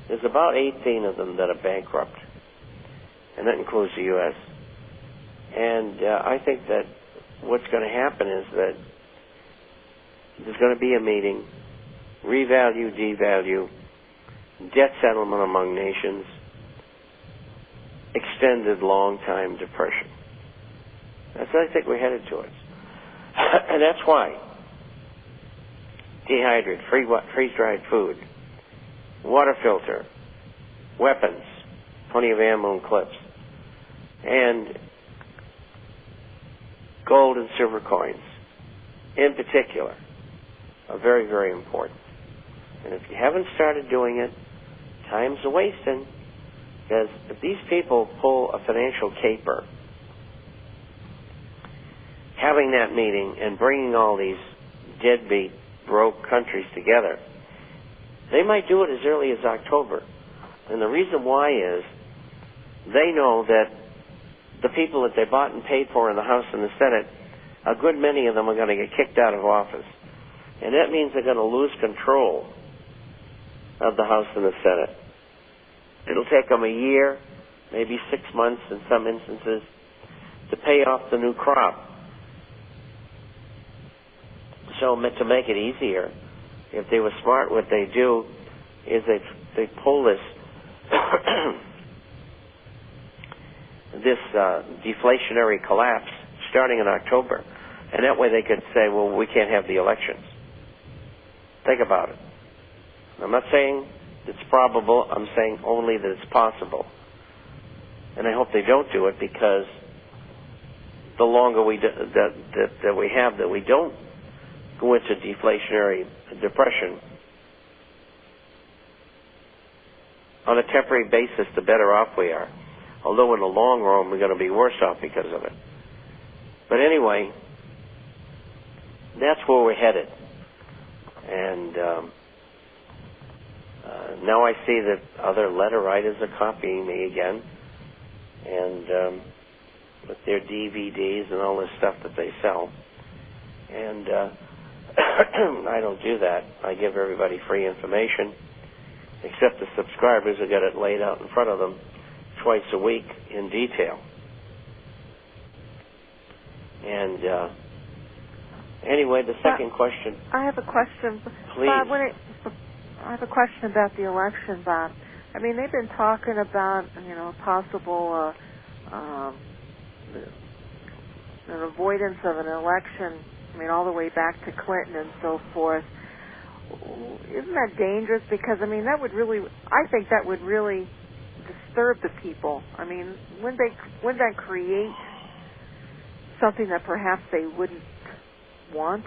There's about 18 of them that are bankrupt, and that includes the U.S. And I think that what's going to happen is that there's going to be a meeting, revalue, devalue, debt settlement among nations, extended long-time depression. That's what I think we're headed towards. And that's why dehydrate, freeze-dried food, water filter, weapons, plenty of ammo and clips, and gold and silver coins, in particular, are very, very important. And if you haven't started doing it, time's a wasting, because if these people pull a financial caper, having that meeting and bringing all these deadbeat, broke countries together, they might do it as early as October. And the reason why is they know that the people that they bought and paid for in the House and the Senate, a good many of them are going to get kicked out of office. And that means they're going to lose control of the House and the Senate. It'll take them a year, maybe 6 months in some instances, to pay off the new crop. So to make it easier, if they were smart, what they do is they pull this this deflationary collapse starting in October, and that way they could say, well, we can't have the elections. Think about it. I'm not saying it's probable. I'm saying only that it's possible. And I hope they don't do it, because the longer we that we don't go into deflationary depression on a temporary basis, the better off we are. Although in the long run, we're going to be worse off because of it. But anyway, that's where we're headed. And now I see that other letter writers are copying me again, and with their DVDs and all this stuff that they sell. And I don't do that. I give everybody free information, except the subscribers who get it laid out in front of them twice a week in detail. And anyway, the second question. I have a question. Please. Bob, I have a question about the election, Bob. I mean, they've been talking about, possible an avoidance of an election, all the way back to Clinton and so forth. Isn't that dangerous? Because, I think that would really disturb the people. Wouldn't that create something that perhaps they wouldn't want?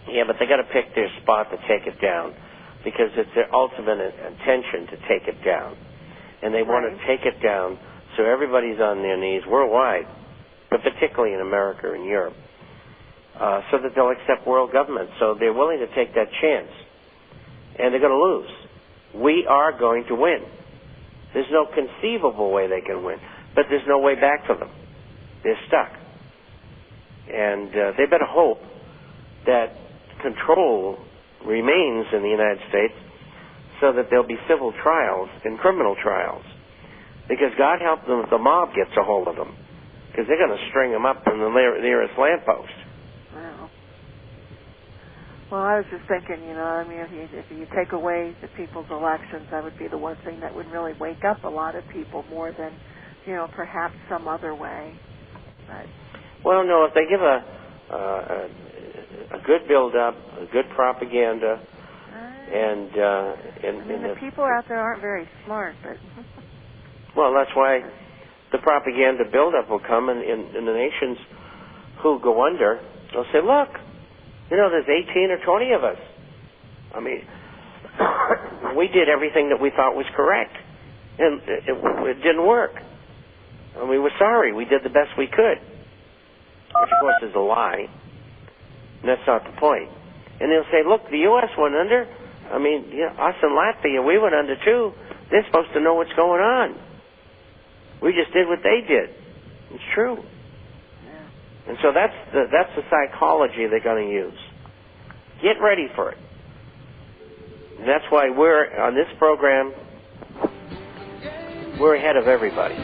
Yeah, but they got to pick their spot to take it down, because it's their ultimate intention to take it down. And they want to take it down so everybody's on their knees worldwide, but particularly in America and Europe, so that they'll accept world government. So they're willing to take that chance. And they're going to lose. We are going to win. There's no conceivable way they can win, but there's no way back for them. They're stuck. And they better hope that control remains in the United States, so that there'll be civil trials and criminal trials. Because God help them if the mob gets a hold of them, because they're going to string them up in the nearest lamppost. Wow. Well, I was just thinking, if you take away the people's elections, that would be the one thing that would really wake up a lot of people more than, perhaps some other way. But. Well, no, if they give a good build-up, a good propaganda, and the people out there aren't very smart, but well, that's why the propaganda build-up will come, and the nations who go under, they'll say, look, there's 18 or 20 of us. We did everything that we thought was correct, and it didn't work. And we were sorry. We did the best we could, which, of course, is a lie. And that's not the point. And they'll say, look, the U.S. went under. Us and Latvia, we went under too. They're supposed to know what's going on. We just did what they did. It's true. Yeah. And so that's the psychology they're going to use. Get ready for it. And that's why we're, on this program, we're ahead of everybody.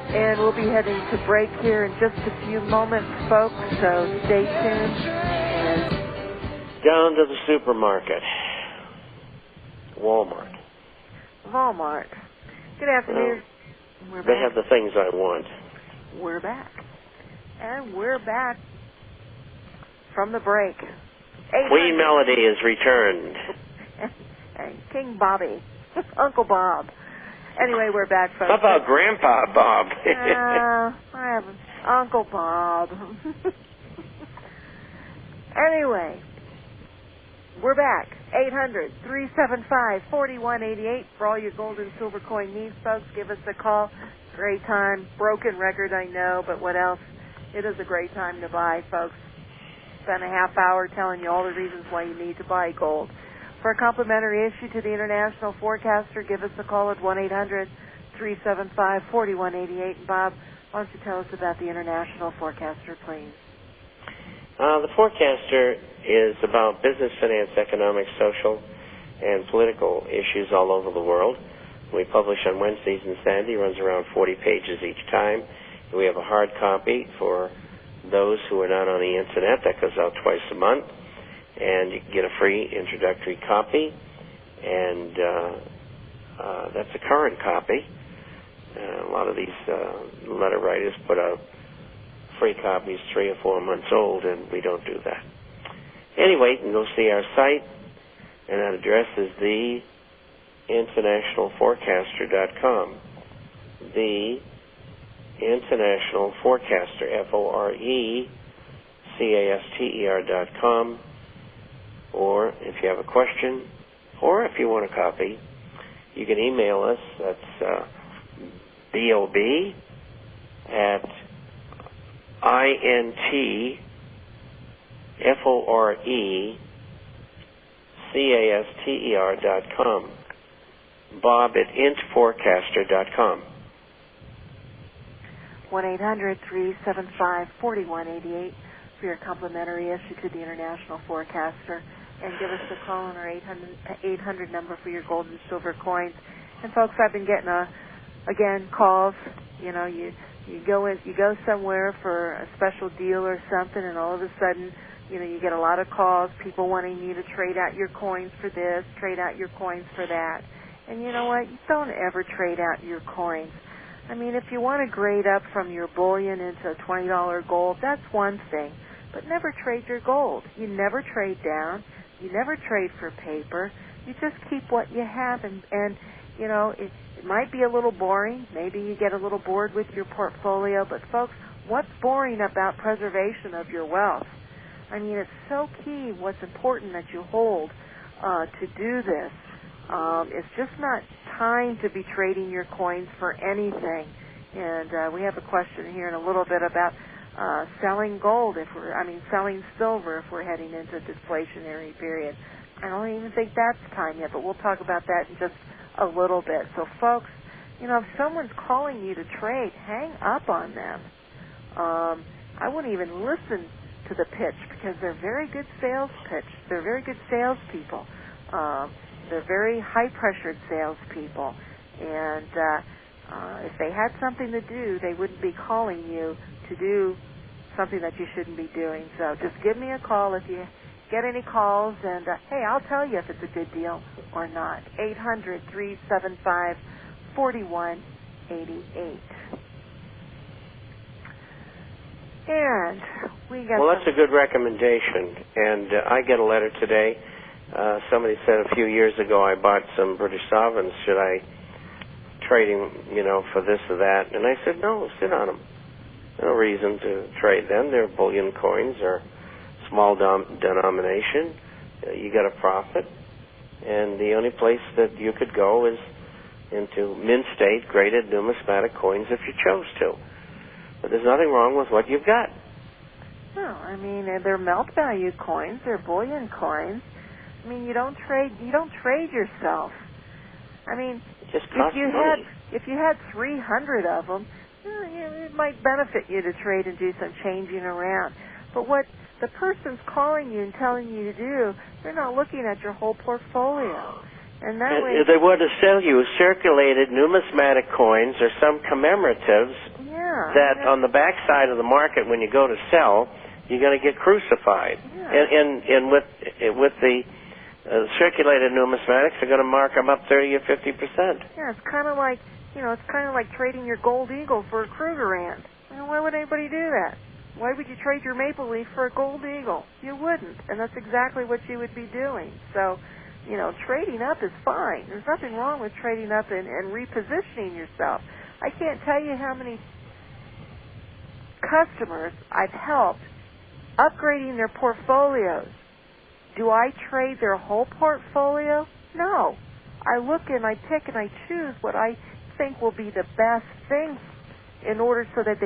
And we'll be heading to break here in just a few moments, folks, so stay tuned. And down to the supermarket. Walmart. Good afternoon. Well, they have the things I want. We're back. And we're back from the break. Queen Melody is returned. And King Bobby. Uncle Bob. Anyway, we're back, folks. How about Grandpa Bob? I have Uncle Bob. Anyway, we're back. 800-375-4188 for all your gold and silver coin needs, folks. Give us a call. Great time. Broken record, I know, but what else? It is a great time to buy, folks. Spend a half hour telling you all the reasons why you need to buy gold. For a complimentary issue to the International Forecaster, give us a call at 1-800-375-4188. And Bob, why don't you tell us about the International Forecaster, please? The Forecaster is about business, finance, economic, social, and political issues all over the world. We publish on Wednesdays and Saturdays. It runs around 40 pages each time. We have a hard copy for those who are not on the Internet. That goes out twice a month. And you can get a free introductory copy, and that's a current copy. A lot of these letter writers put out free copies 3 or 4 months old, and we don't do that. Anyway, you can go see our site, and that address is theinternationalforecaster.com. The International Forecaster, FORECASTER.com. Or if you have a question, or if you want a copy, you can email us. That's BOB@INTFORECASTER.com. Bob@intforecaster.com. 1-800-375-4188 for your complimentary issue to the International Forecaster. And give us a call on our 800 number for your gold and silver coins. And folks, I've been getting calls. You know, you go somewhere for a special deal or something, and all of a sudden, you know, you get a lot of calls, people wanting you to trade out your coins for this, trade out your coins for that. And you know what? You don't ever trade out your coins. I mean, if you want to grade up from your bullion into $20 gold, that's one thing. But never trade your gold. You never trade down. You never trade for paper. You just keep what you have, and you know, it might be a little boring. Maybe you get a little bored with your portfolio, but folks, what's boring about preservation of your wealth? I mean, it's so key what's important that you hold to do this. It's just not time to be trading your coins for anything. And we have a question here in a little bit about selling gold selling silver if we're heading into a deflationary period. I don't even think that's time yet, but we'll talk about that in just a little bit. So folks, you know, if someone's calling you to trade, hang up on them. I wouldn't even listen to the pitch because they're very good sales pitch. They're very good salespeople. They're very high-pressured salespeople. And if they had something to do, they wouldn't be calling you to do something that you shouldn't be doing. So just give me a call if you get any calls, and hey, I'll tell you if it's a good deal or not. 800-375-4188. And we got... Well, that's a good recommendation. And I get a letter today. Somebody said a few years ago I bought some British sovereigns. Should I trade them, you know, for this or that? And I said, no, sit on them. No reason to trade them. They're bullion coins or small denomination. You get a profit. And the only place that you could go is into mint state graded numismatic coins if you chose to. But there's nothing wrong with what you've got. No, I mean, they're melt value coins. They're bullion coins. I mean, you don't trade yourself. I mean, just if you had 300 of them, it might benefit you to trade and do some changing around. But what the person's calling you and telling you to do, they're not looking at your whole portfolio. And that way... They want to sell you circulated numismatic coins or some commemoratives that on the back side of the market, when you go to sell, you're going to get crucified. Yeah. And with the circulated numismatics, they're going to mark them up 30 or 50%. Yeah, it's kind of like, it's kind of like trading your gold eagle for a Krugerrand. Why would anybody do that? Why would you trade your maple leaf for a gold eagle? You wouldn't, and that's exactly what you would be doing. So, trading up is fine. There's nothing wrong with trading up and repositioning yourself. I can't tell you how many customers I've helped upgrading their portfolios. Do I trade their whole portfolio? No. I look and I pick and I choose what I think will be the best thing in order so that they